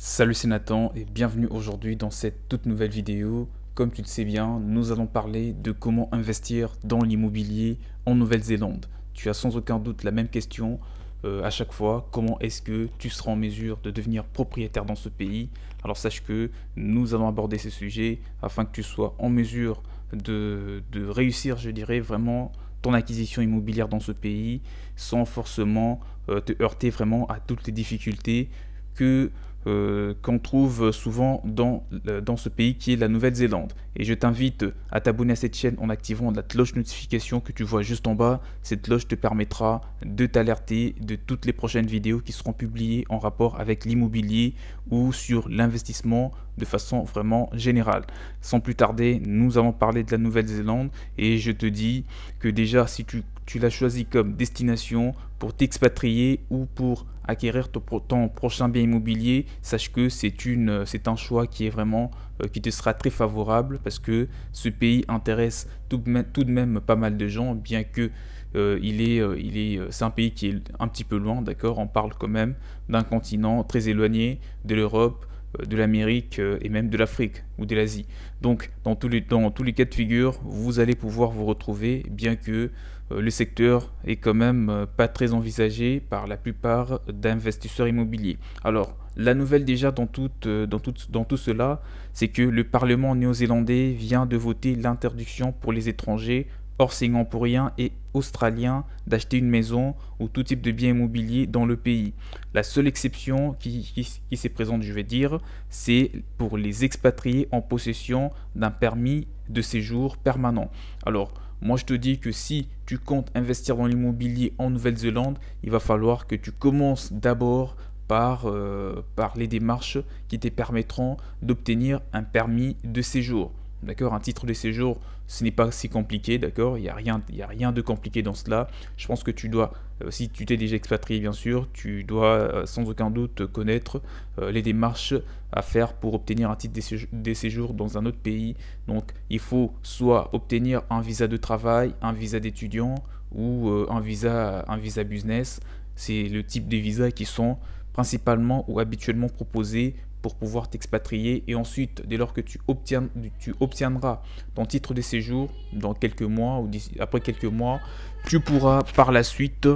Salut, c'est Nathan et bienvenue aujourd'hui dans cette toute nouvelle vidéo. Comme tu le sais bien, nous allons parler de comment investir dans l'immobilier en Nouvelle-Zélande. Tu as sans aucun doute la même question à chaque fois. Comment est-ce que tu seras en mesure de devenir propriétaire dans ce pays? Alors sache que nous allons aborder ces sujets afin que tu sois en mesure de réussir, je dirais, vraiment ton acquisition immobilière dans ce pays sans forcément te heurter vraiment à toutes les difficultés que qu'on trouve souvent dans ce pays qui est la Nouvelle-Zélande. Et je t'invite à t'abonner à cette chaîne en activant la cloche notification que tu vois juste en bas. Cette cloche te permettra de t'alerter de toutes les prochaines vidéos qui seront publiées en rapport avec l'immobilier ou sur l'investissement de façon vraiment générale. Sans plus tarder, nous allons parler de la Nouvelle-Zélande et je te dis que déjà si tu l'as choisi comme destination pour t'expatrier ou pour acquérir ton prochain bien immobilier, sache que c'est un choix qui est vraiment qui te sera très favorable parce que ce pays intéresse tout de même pas mal de gens, bien que c'est un pays qui est un petit peu loin, d'accord. On parle quand même d'un continent très éloigné de l'Europe, de l'Amérique et même de l'Afrique ou de l'Asie. Donc dans tous les cas de figure, vous allez pouvoir vous retrouver, bien que le secteur est quand même pas très envisagé par la plupart d'investisseurs immobiliers. Alors, la nouvelle déjà dans tout cela, c'est que le Parlement néo-zélandais vient de voter l'interdiction pour les étrangers hors singapouriens et australiens d'acheter une maison ou tout type de bien immobilier dans le pays. La seule exception qui s'est présente, je vais dire, c'est pour les expatriés en possession d'un permis de séjour permanent. Alors, moi, je te dis que si tu comptes investir dans l'immobilier en Nouvelle-Zélande, il va falloir que tu commences d'abord par les démarches qui te permettront d'obtenir un permis de séjour. D'accord, un titre de séjour, ce n'est pas si compliqué, d'accord, il y a rien de compliqué dans cela. Je pense que tu dois, si tu t'es déjà expatrié bien sûr, tu dois sans aucun doute connaître les démarches à faire pour obtenir un titre de séjour dans un autre pays. Donc il faut soit obtenir un visa de travail, un visa d'étudiant ou un visa business. C'est le type de visas qui sont principalement ou habituellement proposés pour pouvoir t'expatrier. Et ensuite, dès lors que tu obtiendras ton titre de séjour dans quelques mois ou après quelques mois, tu pourras par la suite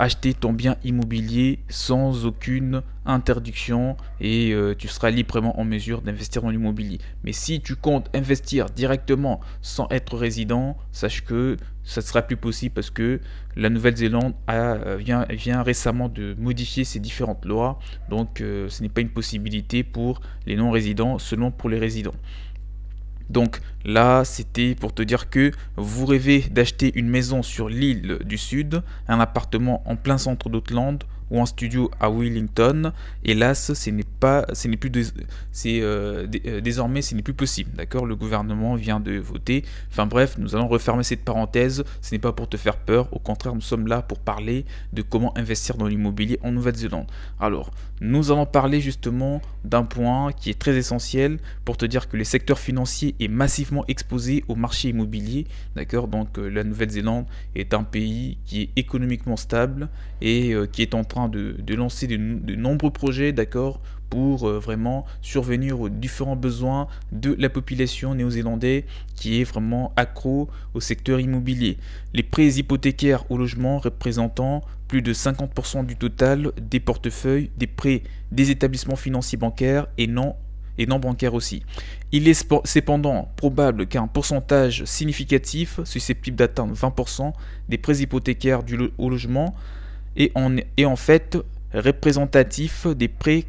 acheter ton bien immobilier sans aucune interdiction et tu seras librement en mesure d'investir dans l'immobilier. Mais si tu comptes investir directement sans être résident, sache que ça ne sera plus possible parce que la Nouvelle-Zélande vient récemment de modifier ses différentes lois. Donc ce n'est pas une possibilité pour les non-résidents, seulement pour les résidents. Donc là, c'était pour te dire que vous rêvez d'acheter une maison sur l'île du Sud, un appartement en plein centre d'Auckland ou un studio à Wellington. Hélas, désormais, ce n'est plus possible. D'accord, le gouvernement vient de voter. Enfin bref, nous allons refermer cette parenthèse. Ce n'est pas pour te faire peur. Au contraire, nous sommes là pour parler de comment investir dans l'immobilier en Nouvelle-Zélande. Alors, nous allons parler justement d'un point qui est très essentiel pour te dire que le secteur financier est massivement exposé au marché immobilier. D'accord, donc la Nouvelle-Zélande est un pays qui est économiquement stable et qui est en train de lancer de nombreux projets, d'accord, pour vraiment survenir aux différents besoins de la population néo-zélandaise qui est vraiment accro au secteur immobilier. Les prêts hypothécaires au logement représentant plus de 50% du total des portefeuilles des prêts des établissements financiers bancaires et non bancaires aussi. Il est cependant probable qu'un pourcentage significatif susceptible d'atteindre 20% des prêts hypothécaires au logement est en fait représentatif des prêts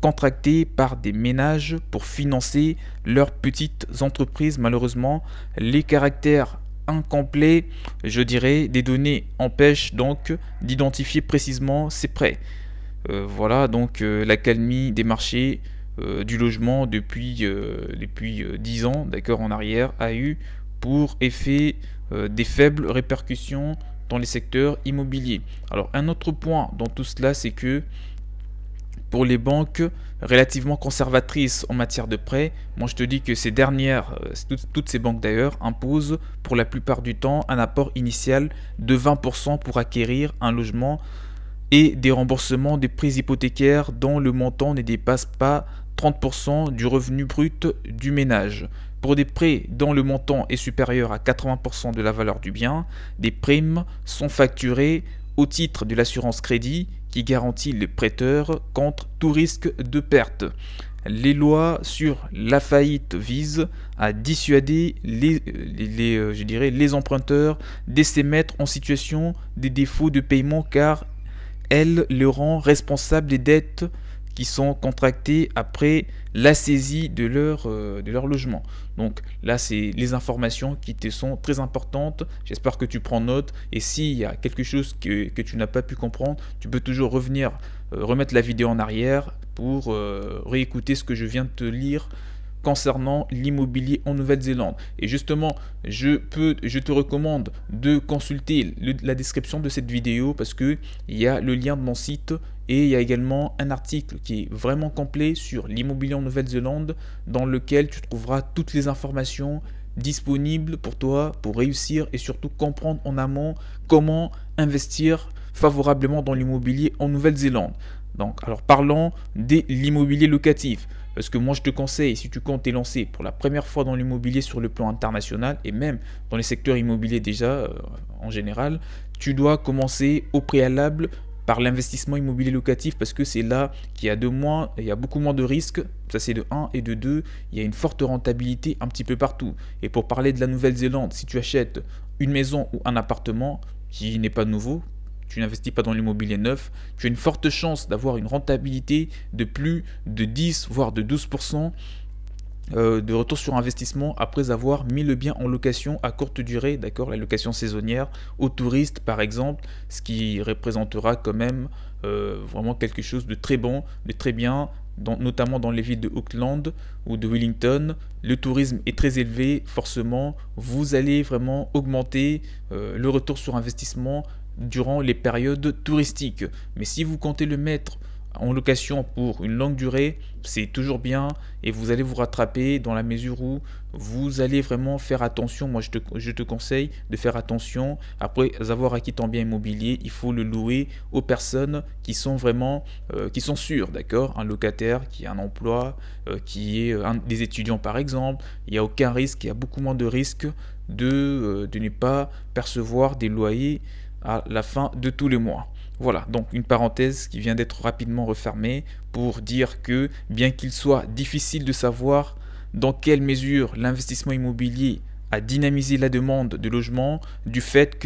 contractés par des ménages pour financer leurs petites entreprises. Malheureusement, les caractères incomplets, je dirais, des données empêchent donc d'identifier précisément ces prêts. Voilà donc l'accalmie des marchés du logement depuis 10 ans, d'accord, en arrière, a eu pour effet des faibles répercussions dans les secteurs immobiliers. Alors un autre point dans tout cela, c'est que pour les banques relativement conservatrices en matière de prêts, moi je te dis que ces dernières, toutes ces banques d'ailleurs, imposent pour la plupart du temps un apport initial de 20% pour acquérir un logement et des remboursements des prêts hypothécaires dont le montant ne dépasse pas 30% du revenu brut du ménage. Pour des prêts dont le montant est supérieur à 80% de la valeur du bien, des primes sont facturées au titre de l'assurance crédit qui garantit le prêteur contre tout risque de perte. Les lois sur la faillite visent à dissuader les emprunteurs de se mettre en situation de défaut de paiement car elles les rend responsables des dettes qui sont contractées après la saisie de leur logement. Donc là, c'est les informations qui te sont très importantes. J'espère que tu prends note. Et s'il y a quelque chose que tu n'as pas pu comprendre, tu peux toujours revenir, remettre la vidéo en arrière pour réécouter ce que je viens de te lire concernant l'immobilier en Nouvelle-Zélande. Et justement, je te recommande de consulter la description de cette vidéo parce que il y a le lien de mon site et il y a également un article qui est vraiment complet sur l'immobilier en Nouvelle-Zélande dans lequel tu trouveras toutes les informations disponibles pour toi pour réussir et surtout comprendre en amont comment investir favorablement dans l'immobilier en Nouvelle-Zélande. Donc, alors parlons de l'immobilier locatif. Parce que moi, je te conseille, si tu comptes te lancer pour la première fois dans l'immobilier sur le plan international et même dans les secteurs immobiliers déjà en général, tu dois commencer au préalable par l'investissement immobilier locatif parce que c'est là qu'il y a beaucoup moins de risques. Ça, c'est de 1 et de 2. Il y a une forte rentabilité un petit peu partout. Et pour parler de la Nouvelle-Zélande, si tu achètes une maison ou un appartement qui n'est pas nouveau, tu n'investis pas dans l'immobilier neuf, tu as une forte chance d'avoir une rentabilité de plus de 10 voire de 12% de retour sur investissement après avoir mis le bien en location à courte durée, d'accord, la location saisonnière aux touristes par exemple, ce qui représentera quand même vraiment quelque chose de très bon, de très bien, notamment dans les villes de Auckland ou de Wellington. Le tourisme est très élevé, forcément vous allez vraiment augmenter le retour sur investissement durant les périodes touristiques. Mais si vous comptez le mettre en location pour une longue durée, c'est toujours bien et vous allez vous rattraper dans la mesure où vous allez vraiment faire attention. Moi, je te conseille de faire attention. Après avoir acquis ton bien immobilier, il faut le louer aux personnes qui sont vraiment, qui sont sûres, d'accord. Un locataire qui a un emploi, qui est des étudiants par exemple, il n'y a aucun risque, il y a beaucoup moins de risques de ne pas percevoir des loyers à la fin de tous les mois. Voilà, donc une parenthèse qui vient d'être rapidement refermée pour dire que bien qu'il soit difficile de savoir dans quelle mesure l'investissement immobilier a dynamisé la demande de logement du fait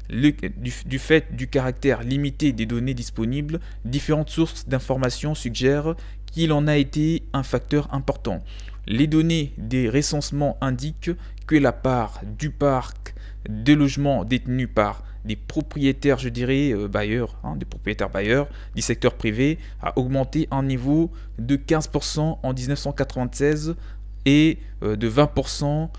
du caractère limité des données disponibles, différentes sources d'informations suggèrent qu'il en a été un facteur important. Les données des recensements indiquent que la part du parc de logements détenus par des propriétaires, je dirais, bailleurs, des propriétaires bailleurs du secteur privé a augmenté à un niveau de 15% en 1996 et de 20%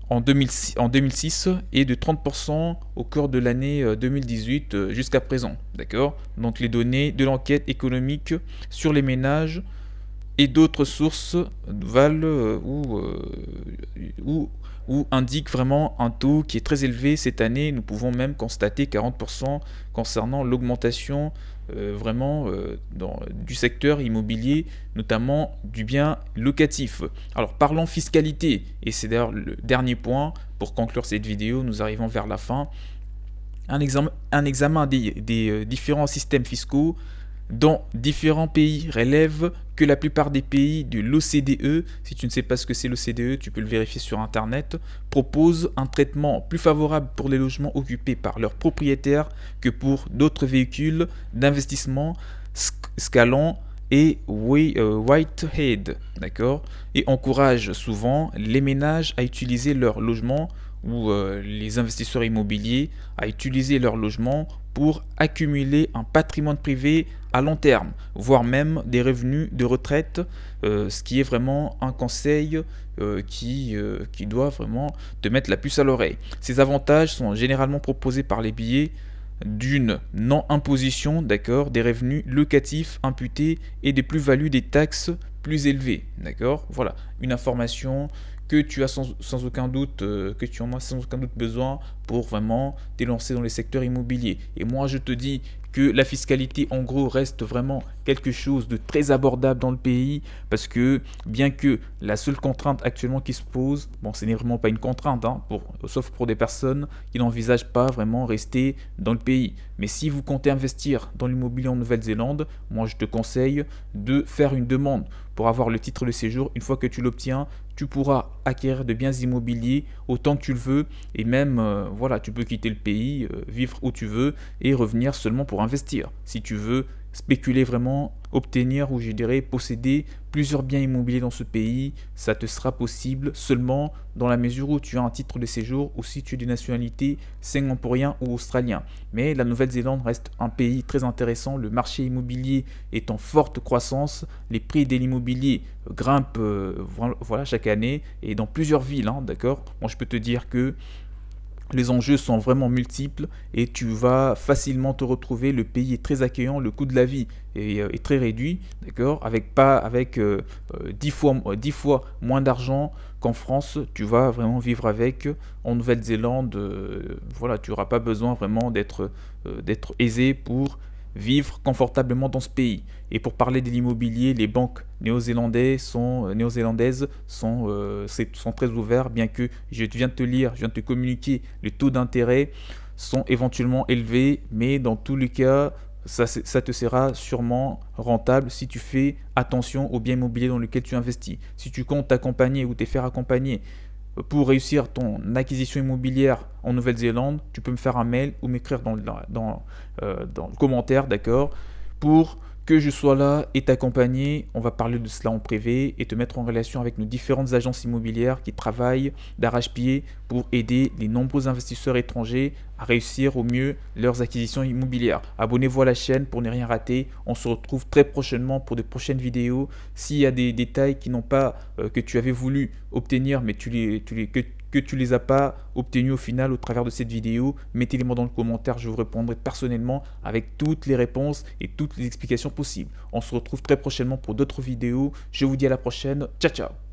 en 2006 et de 30% au cours de l'année 2018 jusqu'à présent. D'accord? Donc les données de l'enquête économique sur les ménages et d'autres sources valent ou indiquent vraiment un taux qui est très élevé cette année. Nous pouvons même constater 40% concernant l'augmentation du secteur immobilier, notamment du bien locatif. Alors parlons fiscalité, et c'est d'ailleurs le dernier point pour conclure cette vidéo, nous arrivons vers la fin. Un examen des différents systèmes fiscaux dans différents pays relève que la plupart des pays de l'OCDE, si tu ne sais pas ce que c'est l'OCDE, tu peux le vérifier sur internet, proposent un traitement plus favorable pour les logements occupés par leurs propriétaires que pour d'autres véhicules d'investissement, Scalon et Whitehead, d'accord, et encouragent souvent les ménages à utiliser leur logement ou les investisseurs immobiliers à utiliser leur logement pour accumuler un patrimoine privé à long terme, voire même des revenus de retraite, ce qui est vraiment un conseil qui doit vraiment te mettre la puce à l'oreille. Ces avantages sont généralement proposés par les biais d'une non-imposition, d'accord, des revenus locatifs imputés et des plus-values des taxes plus élevées, d'accord. Voilà, une information que tu as sans aucun doute, besoin pour vraiment t'élancer dans les secteurs immobiliers. Et moi, je te dis que la fiscalité en gros reste vraiment quelque chose de très abordable dans le pays, parce que bien que la seule contrainte actuellement qui se pose, bon, ce n'est vraiment pas une contrainte, hein, sauf pour des personnes qui n'envisagent pas vraiment rester dans le pays. Mais si vous comptez investir dans l'immobilier en Nouvelle-Zélande, moi je te conseille de faire une demande pour avoir le titre de séjour. Une fois que tu l'obtiens, tu pourras acquérir de biens immobiliers autant que tu le veux, et même voilà, tu peux quitter le pays, vivre où tu veux et revenir seulement pour investir. Si tu veux spéculer vraiment, obtenir ou je dirais posséder plusieurs biens immobiliers dans ce pays, ça te sera possible seulement dans la mesure où tu as un titre de séjour ou si tu es de nationalité singapourien ou australien. Mais la Nouvelle-Zélande reste un pays très intéressant, le marché immobilier est en forte croissance, les prix de l'immobilier grimpent voilà, chaque année et dans plusieurs villes, hein, d'accord. Moi je peux te dire que les enjeux sont vraiment multiples et tu vas facilement te retrouver. Le pays est très accueillant, le coût de la vie est très réduit, d'accord, avec 10 fois moins d'argent qu'en France. Tu vas vraiment vivre avec. En Nouvelle-Zélande, voilà, tu n'auras pas besoin vraiment d'être aisé pour vivre confortablement dans ce pays. Et pour parler de l'immobilier, les banques néo-zélandaises sont très ouvertes, bien que je viens de te communiquer, les taux d'intérêt sont éventuellement élevés, mais dans tous les cas, ça te sera sûrement rentable si tu fais attention aux biens immobiliers dans lesquels tu investis. Si tu comptes t'accompagner ou te faire accompagner pour réussir ton acquisition immobilière en Nouvelle-Zélande, tu peux me faire un mail ou m'écrire dans le commentaire, d'accord, pour que je sois là et t'accompagner. On va parler de cela en privé et te mettre en relation avec nos différentes agences immobilières qui travaillent d'arrache-pied pour aider les nombreux investisseurs étrangers à réussir au mieux leurs acquisitions immobilières. Abonnez-vous à la chaîne pour ne rien rater. On se retrouve très prochainement pour de prochaines vidéos. S'il y a des détails qui n'ont pas, que tu avais voulu obtenir, mais que tu les as pas obtenus au final au travers de cette vidéo, mettez-les moi dans le commentaire, je vous répondrai personnellement avec toutes les réponses et toutes les explications possibles. On se retrouve très prochainement pour d'autres vidéos. Je vous dis à la prochaine. Ciao, ciao.